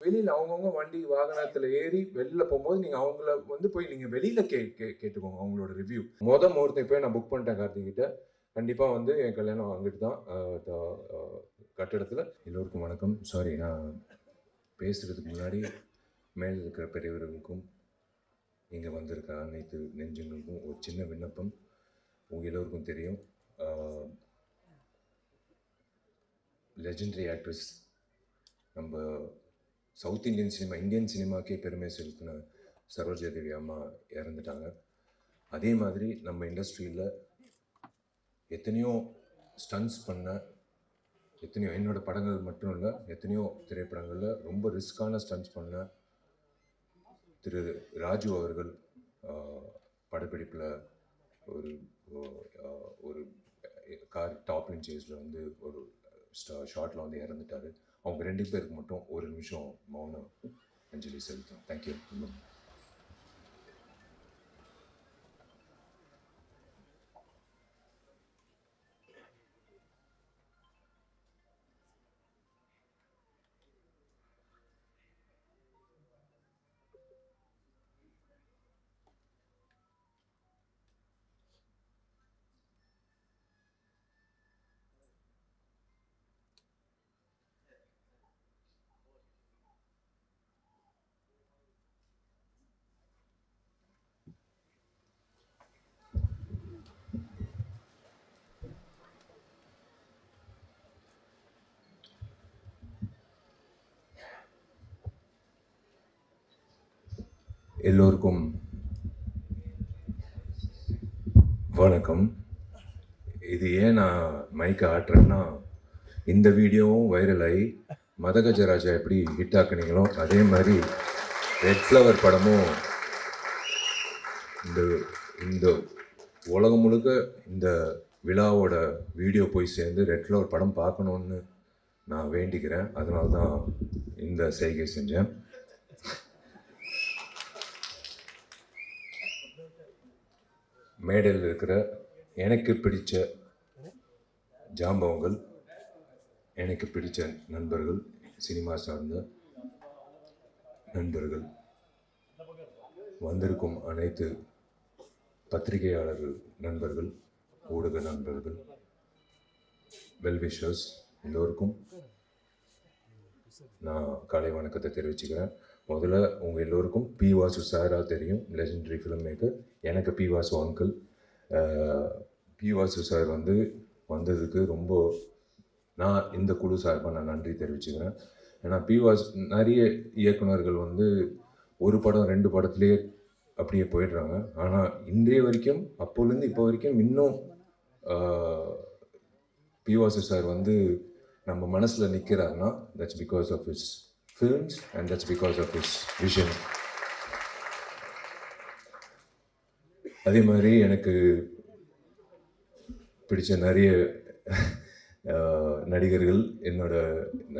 வெளியில் அவங்கவுங்க வண்டி வாகனத்தில் ஏறி வெளியில் போகும்போது நீங்கள் அவங்கள வந்து போய் நீங்கள் வெளியில் கேட்டுக்கோங்க அவங்களோட ரிவ்யூ. முகூர்த்தம் இப்போ நான் புக் பண்ணிட்டேன் கார்த்திகிட்ட. கண்டிப்பாக வந்து என் கல்யாணம் அங்கிட்டு தான் கட்டிடத்தில். எல்லோருக்கும் வணக்கம். சாரி, நான் பேசுகிறதுக்கு முன்னாடி மேலே இருக்கிற பெரியவர்களுக்கும் இங்கே வந்திருக்க அனைத்து நெஞ்சங்களுக்கும் ஒரு சின்ன விண்ணப்பம். உங்கள் எல்லோருக்கும் தெரியும், லெஜெண்டரி ஆக்ட்ரஸ், நம்ம சவுத் இந்தியன் சினிமா, இந்தியன் சினிமாக்கே பெருமை செலுத்தின சரோஜா தேவி அம்மா இறந்துட்டாங்க. அதே மாதிரி நம்ம இண்டஸ்ட்ரியில் எத்தனையோ ஸ்டன்ஸ் பண்ண, எத்தனையோ என்னோட படங்கள் மட்டும் இல்லை, எத்தனையோ திரைப்படங்களில் ரொம்ப ரிஸ்கான ஸ்டன்ஸ் பண்ண திரு ராஜு அவர்கள் படப்பிடிப்பில் ஒரு கார் டாப்லின் சேஸில் வந்து ஒரு ஷார்ட்டில் வந்து இறந்துட்டார். அவங்க 2 பேருக்கு மட்டும் ஒரு நிமிஷம் மௌன அஞ்சலி செலுத்தும். தேங்க்யூ. எல்லோருக்கும் வணக்கம். இது ஏன் நான் மைக்கை ஆட்டுறேன்னா, இந்த வீடியோவும் வைரல் ஆகி மதகஜராஜா எப்படி ஹிட் ஆக்குனீங்களோ அதே மாதிரி ரெட் ஃப்ளவர் படமும் இந்த உலகம் முழுக்க இந்த விழாவோட வீடியோ போய் சேர்ந்து ரெட் ஃப்ளவர் படம் பார்க்கணுன்னு நான் வேண்டிக்கிறேன். அதனால தான் இந்த செய்கை செஞ்சேன். மேடையில் இருக்கிற எனக்கு பிடித்த ஜாம்பவங்கள், எனக்கு பிடித்த நண்பர்கள், சினிமா சார்ந்த நண்பர்கள், வந்திருக்கும் அனைத்து பத்திரிகையாளர்கள் நண்பர்கள், ஊடக நண்பர்கள், வெல்விஷர்ஸ் எல்லோருக்கும் நான் காலை வணக்கத்தை தெரிவிச்சுக்கிறேன். முதல்ல உங்கள் எல்லோருக்கும் பி வாசு சாராக தெரியும், லெஜெண்டரி ஃபிலிம் மேக்கர். எனக்கு P Vasu uncle. P Vasu sir வந்து வந்ததுக்கு ரொம்ப நான் இந்த குழு சார்பாக நான் நன்றி தெரிவிச்சுக்கிறேன். ஏன்னா பி வாசு நிறைய இயக்குநர்கள் வந்து ஒரு படம் 2 படத்துலேயே அப்படியே போயிடுறாங்க. ஆனால் இன்றைய வரைக்கும், அப்போலேருந்து இப்போ வரைக்கும் இன்னும் பி வாசு சார் வந்து நம்ம மனசில் நிற்கிறாருன்னா that's because of his films and that's because of his vision. அதே மாதிரி எனக்கு பிடிச்ச நிறைய நடிகர்கள், என்னோட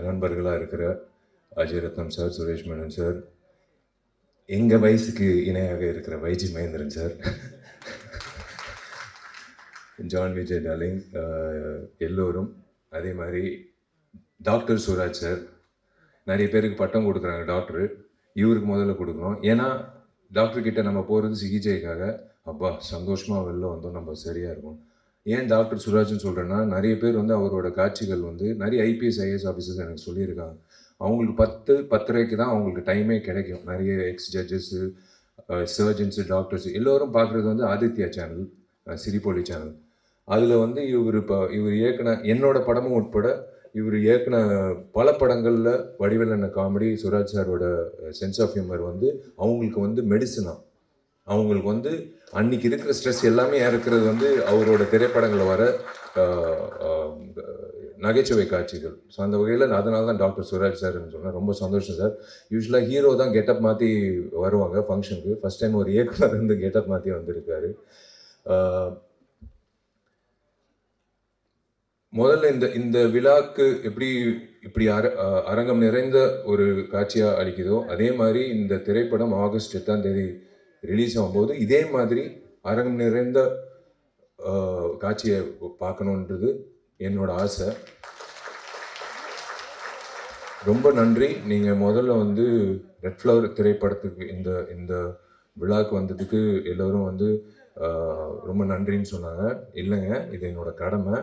நண்பர்களாக இருக்கிற அஜய் ரத்னம் சார், சுரேஷ் மேனன் சார், எங்கள் வயசுக்கு இணையாக இருக்கிற வைஜி மகேந்திரன் சார், ஜான் விஜய் டார்லிங், எல்லோரும். அதே மாதிரி டாக்டர் சுராஜ் சார், நிறைய பேருக்கு பட்டம் கொடுக்குறாங்க டாக்டரு, இவருக்கு முதல்ல கொடுக்கணும். ஏன்னா டாக்டர்கிட்ட நம்ம போகிறது சிகிச்சைக்காக. அப்பா சந்தோஷமாக வெளில வந்தோம், நம்ம சரியாக இருக்கும். ஏன் டாக்டர் சுராஜ்னு சொல்கிறேன்னா, நிறைய பேர் வந்து அவரோட காட்சிகள் வந்து நிறைய ஐபிஎஸ் ஐஏஎஸ் ஆஃபீஸர்ஸ் எனக்கு சொல்லியிருக்காங்க, அவங்களுக்கு 10-10:30 தான் அவங்களுக்கு டைமே கிடைக்கும். நிறைய எக்ஸ் ஜட்ஜஸ்ஸு, சர்ஜன்ஸு, டாக்டர்ஸு எல்லோரும் பார்க்குறது வந்து ஆதித்யா சேனல், சிரிப்பொலி சேனல். அதில் வந்து இவர் இயக்குன என்னோட படமும் உட்பட இவர் இயக்குன பல படங்களில் வடிவேலண்ண காமெடி, சுராஜ் சாரோட சென்ஸ் ஆஃப் ஹியூமர் வந்து அவங்களுக்கு வந்து மெடிசனா. அவங்களுக்கு வந்து அன்றைக்கி இருக்கிற ஸ்ட்ரெஸ் எல்லாமே இருக்கிறது வந்து அவரோட திரைப்படங்களில் வர நகைச்சுவை காட்சிகள். ஸோ அந்த வகையில் அதனால தான் டாக்டர் சுராஜ் சார்ன்னு சொன்னேன். ரொம்ப சந்தோஷம் சார். யூஸ்வலாக ஹீரோ தான் கெட்டப் மாற்றி வருவாங்க ஃபங்க்ஷனுக்கு. ஃபஸ்ட் டைம் ஒரு இயக்குனர் வந்து கெட்டப் மாற்றி வந்திருக்காரு. முதல்ல இந்த விழாக்கு இப்படி அரங்கம் நிறைந்த ஒரு காட்சியாக அளிக்குதோ அதே மாதிரி இந்த திரைப்படம் ஆகஸ்ட் 8 ரிலீஸ் ஆகும்போது இதே மாதிரி அரங்கம் நிறைந்த காட்சியை பார்க்கணுன்றது என்னோட ஆசை. ரொம்ப நன்றி. நீங்கள் முதல்ல வந்து ரெட் ஃப்ளவர் திரைப்படத்துக்கு இந்த இந்த விழாவுக்கு வந்ததுக்கு எல்லோரும் வந்து ரொம்ப நன்றின்னு சொன்னாங்க. இல்லைங்க, இது என்னோட கடமை.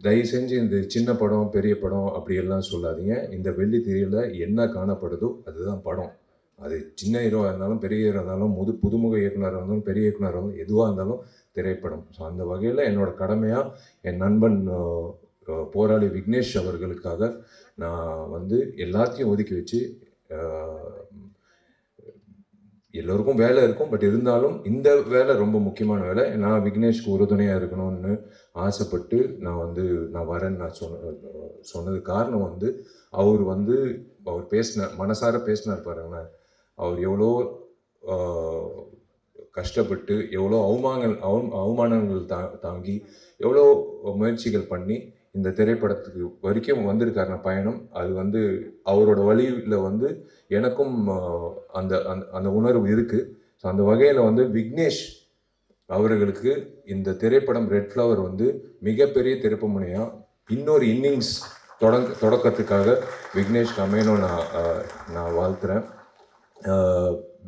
தயவு செஞ்சு இந்த சின்ன படம், பெரிய படம் அப்படியெல்லாம் சொல்லாதீங்க. இந்த வெள்ளி திரையில் என்ன காணப்படுதோ அதுதான் படம். அது சின்ன ஹீரோவாக இருந்தாலும், பெரிய ஹீரோ இருந்தாலும், புதுமுக இயக்குனராக இருந்தாலும், பெரிய இயக்குனராக இருந்தாலும், எதுவாக இருந்தாலும் திரைப்படம். ஸோ அந்த வகையில் என்னோட கடமையாக என் நண்பன் போராளி விக்னேஷ் அவர்களுக்காக நான் வந்து எல்லாத்தையும் ஒதுக்கி வச்சு, எல்லோருக்கும் வேலை இருக்கும், பட் இருந்தாலும் இந்த வேலை ரொம்ப முக்கியமான வேலை. நான் விக்னேஷ்க்கு உறுதுணையாக இருக்கணும்னு ஆசைப்பட்டு நான் வரேன்னு நான் சொன்னது காரணம் வந்து அவர் மனசார பேசினார் பாருங்களேன். அவர் எவ்வளோ கஷ்டப்பட்டு, எவ்வளோ அவமானங்கள் தாங்கி, எவ்வளோ முயற்சிகள் பண்ணி இந்த திரைப்படத்துக்கு வரைக்கும் வந்திருக்காருன பயணம். அது அவரோட வழியில் எனக்கும் அந்த அந்த உணர்வு இருக்குது. ஸோ அந்த வகையில் விக்னேஷ் அவர்களுக்கு இந்த திரைப்படம் ரெட் ஃப்ளவர் மிகப்பெரிய திருப்பு முனையாக இன்னொரு இன்னிங்ஸ் தொடக்கத்துக்காக விக்னேஷ்க்கு அமையணும் நான் வாழ்த்துறேன்.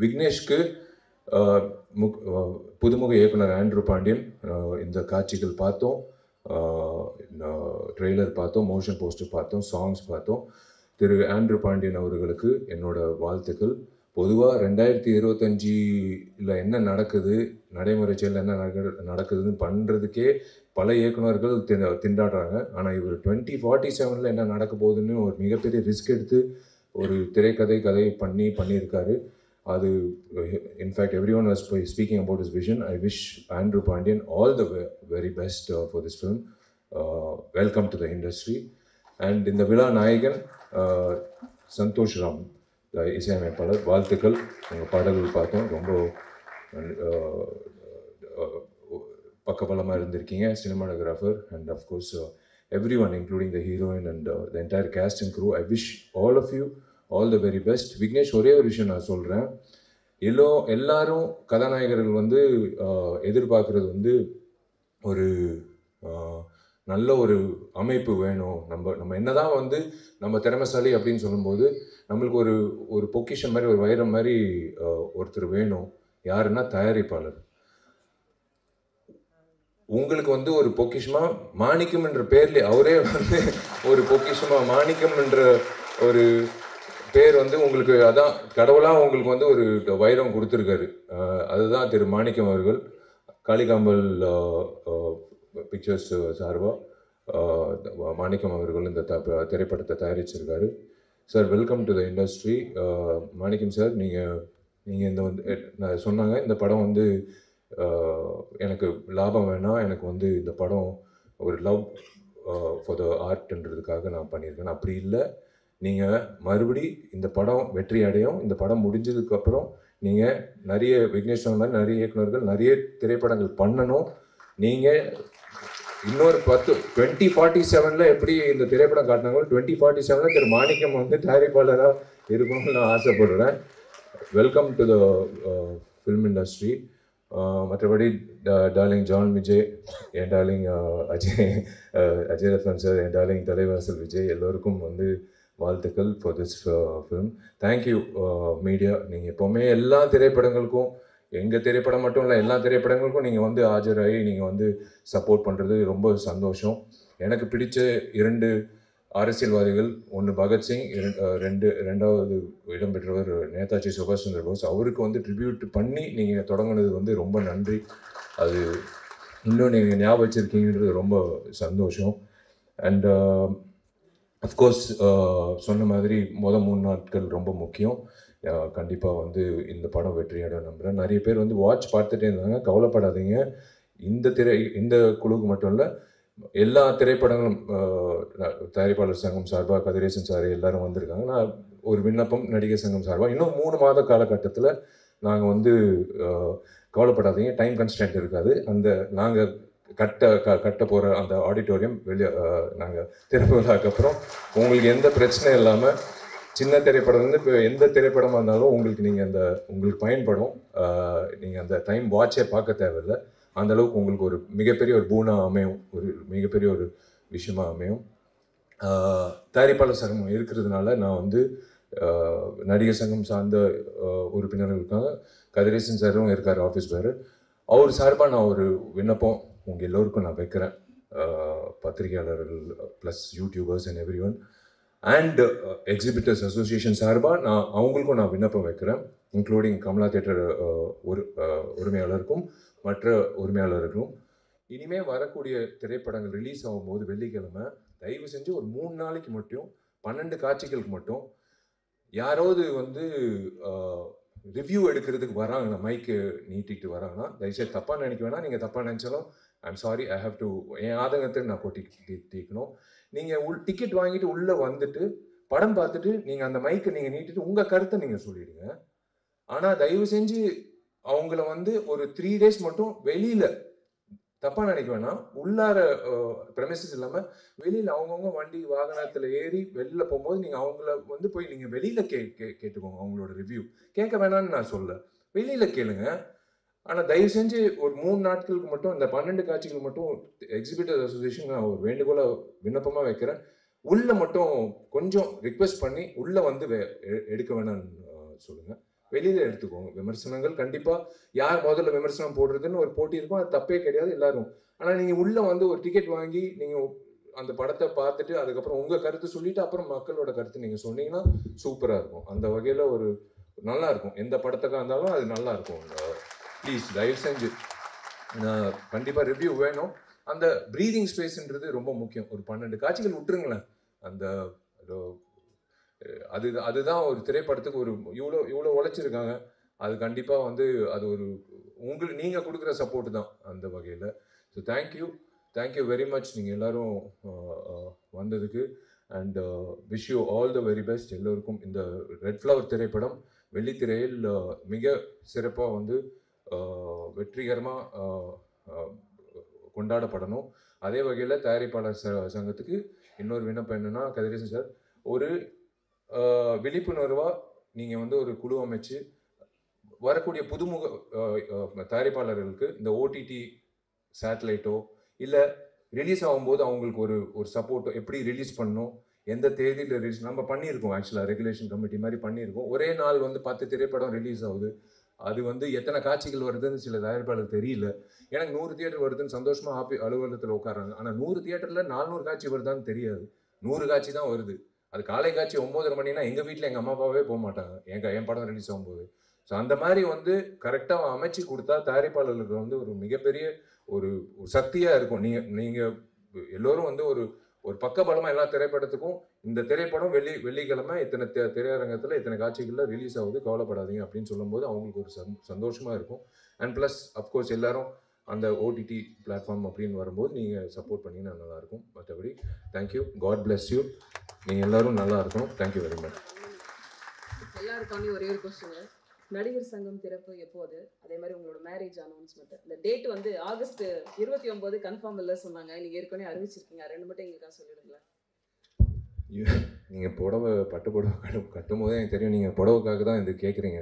விக்னேஷ்க்கு புதுமுக இயக்குனர் ஆண்ட்ரூ பாண்டியன் இந்த காட்சிகள் பார்த்தோம், ட்ரெய்லர் பார்த்தோம், மோஷன் போஸ்டர் பார்த்தோம், சாங்ஸ் பார்த்தோம். திரு ஆண்ட்ரூ பாண்டியன் அவர்களுக்கு என்னோட வாழ்த்துக்கள். பொதுவாக 2025 என்ன நடக்குது, நடைமுறை செயலில் என்ன நடக்குதுன்னு பண்ணுறதுக்கே பல இயக்குநர்கள் திண்டாடுறாங்க. ஆனால் இவர் 2047 என்ன நடக்க போகுதுன்னு ஒரு மிகப்பெரிய ரிஸ்க் எடுத்து ஒரு கதை பண்ணியிருக்காரு. அது in fact everyone was speaking about his vision. I wish Andrew Pandian all the very best for this film. Welcome to the industry. And இந்த விழா நாயகன் சந்தோஷ் ராம் இசையமைப்பாளர், வாழ்த்துக்கள். உங்கள் பாடல்கள் பார்த்தோம், ரொம்ப பக்கபலமாக இருந்திருக்கீங்க. Cinematographer and of course everyone including the heroine and the entire cast and crew. I wish all of you all the very best. Vignesh, ஒரே ஒரு விஷயம் நான் சொல்கிறேன். எல்லாரும் கதாநாயகர்கள் எதிர்பார்க்குறது ஒரு நல்ல ஒரு அமைப்பு வேணும். நம்ம என்னதான் நம்ம திறமைசாலி அப்படின்னு சொல்லும்போது நம்மளுக்கு ஒரு பொக்கிஷன் மாதிரி, ஒரு வைரம் மாதிரி ஒருத்தர் வேணும். யாருன்னா தயாரிப்பாளர். உங்களுக்கு ஒரு பொக்கிஷமா மாணிக்கம் என்ற பேர்ல அவரே ஒரு பொக்கிஷமா மாணிக்கம் என்ற ஒரு பேர் உங்களுக்கு அதான் கடவுளாக உங்களுக்கு ஒரு வைரம் கொடுத்துருக்காரு. அதுதான் திரு மாணிக்கம் அவர்கள். காளிகாம்பல் பிக்சர்ஸ் சார்பாக மாணிக்கம் அவர்கள் இந்த திரைப்படத்தை தயாரிச்சிருக்காரு. Sir, welcome to the industry. Manickam sir, நீங்கள் இந்த சொன்னாங்க இந்த படம் எனக்கு லாபம் வேணாம், எனக்கு இந்த படம் ஒரு லவ் ஃபார் த ஆர்ட்ன்றதுக்காக நான் பண்ணியிருக்கேன். அப்படி இல்லை, நீங்கள் மறுபடி இந்த படம் வெற்றி அடையும். இந்த படம் முடிஞ்சதுக்கப்புறம் நீங்கள் விக்னேஷ் மாதிரி நிறைய இயக்குநர்கள் நிறைய திரைப்படங்கள் பண்ணணும். நீங்கள் இன்னொரு 2047 எப்படி இந்த திரைப்படம் காட்டினாங்களோ 2047 திரு மாணிக்கம் தயாரிப்பாளராக இருக்கணும்னு நான் ஆசைப்படுறேன். Welcome to the film industry. மற்றபடி டார்லிங் ஜான் விஜய், என் டார்லிங் அஜய் ரத்னம் சார், என் டார்லிங் தலைவாசல் விஜய், எல்லோருக்கும் வாழ்த்துக்கள் for this film. Thank you media. நீங்கள் எப்போவுமே எல்லா திரைப்படங்களுக்கும், எங்கள் திரைப்படம் மட்டும் இல்லை, எல்லா திரைப்படங்களுக்கும் நீங்கள் ஆஜராகி நீங்கள் சப்போர்ட் பண்ணுறது ரொம்ப சந்தோஷம். எனக்கு பிடிச்ச 2 அரசியல்வாதிகள், ஒன்று பகத்சிங், ரெண்டாவது இடம்பெற்றவர் நேதாஜி சுபாஷ் சந்திர போஸ். அவருக்கு ட்ரிபியூட் பண்ணி நீங்கள் தொடங்கினது ரொம்ப நன்றி. அது இன்னும் நீங்கள் ஞாபகம் வச்சுருக்கீங்கன்றது ரொம்ப சந்தோஷம். அண்ட் அஃப்கோர்ஸ் சொன்ன மாதிரி 3 நாட்கள் ரொம்ப முக்கியம். கண்டிப்பாக இந்த படம் வெற்றியடைய நம்புகிறேன். நிறைய பேர் வாட்ச் பார்த்துட்டே இருந்தாங்க. கவலைப்படாதீங்க. இந்த குழுக்கு மட்டும் இல்லை, எல்லா திரைப்படங்களும் தயாரிப்பாளர் சங்கம் சார்பாக கதிரேசன் சார் எல்லாரும் வந்திருக்காங்க. நான் ஒரு விண்ணப்பம் நடிகர் சங்கம் சார்பாக, இன்னும் 3 மாத காலகட்டத்தில் நாங்கள் கவலைப்படாதீங்க, டைம் கன்ஸ்டன்ட் இருக்காது. நாங்கள் கட்ட போகிற அந்த ஆடிட்டோரியம் வெளியே நாங்கள் திறப்பு விழாக்கு அப்புறம் உங்களுக்கு எந்த பிரச்சனையும் இல்லாமல், சின்ன திரைப்படம் இப்போ எந்த திரைப்படமாக இருந்தாலும் உங்களுக்கு பயன்படும். நீங்கள் அந்த டைம் வாட்சே பார்க்க தேவையில்லை. அந்தளவுக்கு உங்களுக்கு ஒரு மிகப்பெரிய ஒரு பூனா அமையும், ஒரு மிகப்பெரிய ஒரு விஷயமாக அமையும். தயாரிப்பாளர் சங்கம் இருக்கிறதுனால நான் வந்து நடிகர் சங்கம் சார்ந்த உறுப்பினர்கள் இருக்காங்க. கதிரேசன் சாரும் இருக்கார், ஆஃபீஸ் பேர். அவர் சார்பாக நான் ஒரு விண்ணப்பம் உங்கள் எல்லோருக்கும் நான் வைக்கிறேன். பத்திரிகையாளர்கள் plus YouTubers and every one and exhibitors association சார்பாக அவங்களுக்கும் நான் விண்ணப்பம் வைக்கிறேன். இன்க்ளூடிங் கமலா தேட்டர் உரிமையாளருக்கும் மற்ற உரிமையாளர்களும் இனிமேல் வரக்கூடிய திரைப்படங்கள் ரிலீஸ் ஆகும்போது வெள்ளிக்கிழமை தயவு செஞ்சு ஒரு 3 நாளைக்கு மட்டும் 12 காட்சிகளுக்கு மட்டும் யாராவது வந்து ரிவ்யூ எடுக்கிறதுக்கு வராங்கன்னா, மைக்கு நீட்டிட்டு வராங்கன்னா, தயவுசெய்து தப்பாக நினைக்க வேணாம். நீங்கள் தப்பாக நினச்சாலும் I'm sorry, I have to என் ஆதங்கத்தை நான் தீக்கணும். நீங்கள் டிக்கெட் வாங்கிட்டு உள்ளே வந்துட்டு படம் பார்த்துட்டு நீங்கள் அந்த மைக்கை நீங்கள் நீட்டிட்டு உங்கள் கருத்தை நீங்கள் சொல்லிடுங்க. ஆனால் தயவு செஞ்சு அவங்கள வந்து ஒரு 3 days மட்டும் வெளியில் தப்பாக நினைக்க வேணாம். உள்ளார ப்ரெமிசஸ் இல்லாமல் வெளியில் அவங்கவுங்க வண்டி வாகனத்தில் ஏறி வெளியில் போகும்போது நீங்கள் அவங்கள வந்து போய் நீங்கள் வெளியில் கேட்டுக்கோங்க. அவங்களோட ரிவ்யூ கேட்க வேணான்னு நான் சொல்ல, வெளியில் கேளுங்க. ஆனால் தயவு செஞ்சு ஒரு 3 நாட்களுக்கு மட்டும் அந்த 12 காட்சிகள் மட்டும் எக்ஸிபிட்டர் அசோசியேஷன் நான் ஒரு வேண்டுகோளை விண்ணப்பமாக வைக்கிறேன். உள்ளே மட்டும் கொஞ்சம் ரிக்வெஸ்ட் பண்ணி உள்ளே வந்து எடுக்க வேணாம்னு சொல்லுங்கள். வெளியில் எடுத்துக்கோங்க. விமர்சனங்கள் கண்டிப்பாக யார் முதல்ல விமர்சனம் போடுறதுன்னு ஒரு போட்டி இருக்கும், அது தப்பே கிடையாது எல்லாரும். ஆனால் நீங்கள் உள்ளே வந்து ஒரு டிக்கெட் வாங்கி நீங்கள் அந்த படத்தை பார்த்துட்டு அதுக்கப்புறம் உங்கள் கருத்து சொல்லிட்டு அப்புறம் மக்களோட கருத்து நீங்கள் சொன்னீங்கன்னா சூப்பராக இருக்கும். அந்த வகையில் ஒரு நல்லா இருக்கும். எந்த படத்துக்காக இருந்தாலும் அது நல்லா இருக்கும். ப்ளீஸ் தயவு செஞ்சு கண்டிப்பாக ரிவ்யூ வேணும். அந்த ப்ரீதிங் ஸ்பேஸ்ன்றது ரொம்ப முக்கியம். ஒரு 12 காட்சிகள் விட்டுருங்களேன். அந்த அதுதான் ஒரு திரைப்படத்துக்கு ஒரு இவ்வளோ உழைச்சிருக்காங்க. அது கண்டிப்பாக வந்து அது ஒரு உங்களுக்கு நீங்கள் கொடுக்குற சப்போர்ட் தான் அந்த வகையில். ஸோ தேங்க்யூ வெரி மச் நீங்கள் எல்லோரும் வந்ததுக்கு. And wish you all the very best எல்லோருக்கும். இந்த ரெட் ஃப்ளவர் திரைப்படம் வெள்ளித்திரையில் மிக சிறப்பாக வந்து வெற்றிகரமாக கொண்டாடப்படணும். அதே வகையில் தயாரிப்பாளர் சங்கத்துக்கு இன்னொரு விண்ணப்பம் என்னென்னா, கதிரேசன் சார் ஒரு விழிப்புணர்வாக நீங்கள் வந்து ஒரு குழு அமைச்சு வரக்கூடிய புதுமுக தயாரிப்பாளர்களுக்கு இந்த ஓடிடி சேட்டலைட்டோ இல்லை ரிலீஸ் ஆகும்போது அவங்களுக்கு ஒரு சப்போர்ட்டோ, எப்படி ரிலீஸ் பண்ணணும், எந்த தேதியில் ரிலீஸ் நம்ம பண்ணியிருக்கோம். ஆக்சுவலாக ரெகுலேஷன் கமிட்டி மாதிரி பண்ணியிருக்கோம். ஒரே நாள் வந்து 10 திரைப்படம் ரிலீஸ் ஆகுது. அது வந்து எத்தனை காட்சிகள் வருதுன்னு சில தயாரிப்பாளர் தெரியல. எனக்கு 100 தியேட்டர் வருதுன்னு சந்தோஷமாக அலுவலகத்தில் உட்காராங்க. ஆனால் 100 தியேட்டரில் 400 காட்சி வருதான்னு தெரியாது. 100 காட்சி தான் வருது. அது காலை காட்சி 9:30 மணினா எங்கள் வீட்டில் எங்கள் அம்மா அப்பாவே போக மாட்டாங்க என் படம் ரிலீஸ் ஆகும்போது. ஸோ அந்த மாதிரி வந்து கரெக்டாக அமைச்சு கொடுத்தா தயாரிப்பாளர்களுக்கு வந்து ஒரு மிகப்பெரிய ஒரு சக்தியாக இருக்கும். நீங்கள் எல்லோரும் வந்து ஒரு பக்கபலமாக எல்லா திரைப்படத்துக்கும் இந்த திரைப்படம் வெள்ளிக்கிழமை இத்தனை திரையரங்கத்தில் இத்தனை காட்சிகளில் ரிலீஸ் ஆகுது, கவலைப்படாதீங்க அப்படின்னு சொல்லும்போது அவங்களுக்கு ஒரு சந்தோஷமாக இருக்கும். அண்ட் ப்ளஸ் அஃப்கோர்ஸ் எல்லாரும் அந்த ஓடிடி பிளாட்ஃபார்ம் அப்படின்னு வரும்போது நீங்கள் சப்போர்ட் பண்ணிங்கன்னா நல்லாயிருக்கும். மற்றபடி தேங்க்யூ, காட் பிளஸ் யூ. நீங்கள் எல்லோரும் நல்லா இருக்கணும். Thank you very much. எல்லாருக்காண்டி ஒரே ஒரு கொஸ்டின். நடிகர் சங்கம் திறப்பு எப்போது? அதே மாதிரி உங்களோட மேரேஜ் அனௌன்ஸ்மெண்ட் இந்த டேட் வந்து ஆகஸ்ட் 29 கன்ஃபார்ம் இல்லை சொன்னாங்க. நீங்கள் ஏற்கனவே அறிவிச்சிருக்கீங்க. 2 மட்டும் எங்களுக்காக சொல்லிடுங்களேன். நீங்கள் புடவை பட்டு புடவை கட்டும் போதே எனக்கு தெரியும் நீங்கள் புடவைக்காக தான் இது கேட்குறீங்க.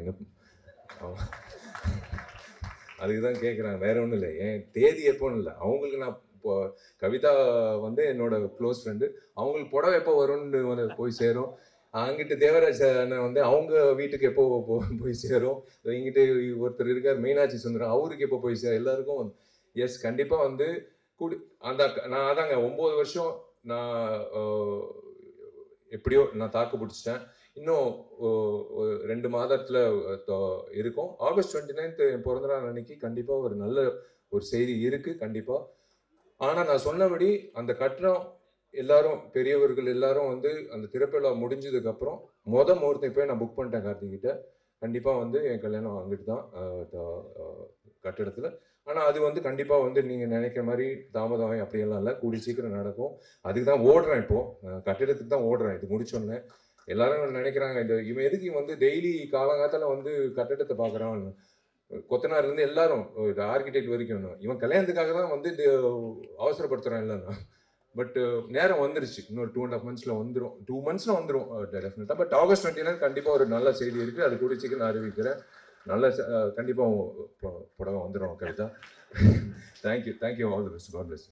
அதுக்கு தான் கேட்குறாங்க, வேற ஒன்றும் இல்லை. என் தேதி எப்போன்னு இல்லை, அவங்களுக்கு நான் இப்போ கவிதா வந்து என்னோட க்ளோஸ் ஃப்ரெண்டு, அவங்களுக்கு புடவை எப்போ வரும்னு வந்து போய் சேரும். அங்கிட்டு தேவராஜ் அண்ணன் வந்து அவங்க வீட்டுக்கு எப்போ போய் சேரும். இங்கிட்டு ஒருத்தர் இருக்கார் மீனாட்சி சுந்தரம், அவருக்கு எப்போ போய் சேரும். எல்லாருக்கும் எஸ் கண்டிப்பாக வந்து அந்த நான் அதாங்க 9 வருஷம் நான் எப்படியோ நான் தாக்கு பிடிச்சிட்டேன். இன்னும் 2 மாதத்தில் இருக்கும். ஆகஸ்ட் 29 என் பிறந்த நாள் அன்னைக்கு கண்டிப்பாக ஒரு நல்ல ஒரு செய்தி இருக்குது கண்டிப்பாக. ஆனால் நான் சொன்னபடி அந்த கட்டணம் எல்லாரும் பெரியவர்கள் எல்லாரும் வந்து அந்த திரைப்படா முடிஞ்சதுக்கப்புறம் முகூர்த்தம் போய் நான் புக் பண்ணிட்டேன் கார்த்திகிட்ட. கண்டிப்பாக வந்து என் கல்யாணம் அங்கிட்டு தான் கட்டிடத்தில். ஆனால் அது வந்து கண்டிப்பாக வந்து நீங்கள் நினைக்கிற மாதிரி தாமதம் அப்படியெல்லாம் இல்லை, கூடி சீக்கிரம் நடக்கும். அதுக்கு தான் ஓடுறேன், இப்போது கட்டிடத்துக்கு தான் ஓடுறேன். இது முடிச்சோடனே எல்லாரும் நினைக்கிறாங்க இவன் எதுக்கு வந்து டெய்லி காலங்காலத்தில் வந்து கட்டிடத்தை பார்க்குறான், கொத்தனார் இருந்து எல்லாரும் ஆர்கிடெக்ட் வரைக்கும் இவன் கல்யாணத்துக்காக தான் வந்து அவசரப்படுத்துகிறான் இல்லைன்னா. பட் நேரம் வந்துருச்சு. இன்னொரு 2.5 monthsல வந்துடும். 2 monthsல வந்துடும் டெஃபினட்டாக. பட் ஆகஸ்ட் 29 கண்டிப்பாக ஒரு நல்ல செய்தி இருக்குது. அது கூடிய சீக்கிரம் நான் அறிவிக்கிறேன். நல்ல கண்டிப்பாக புடவை வந்துடும் Kavitha. Thank you all the best. God plus.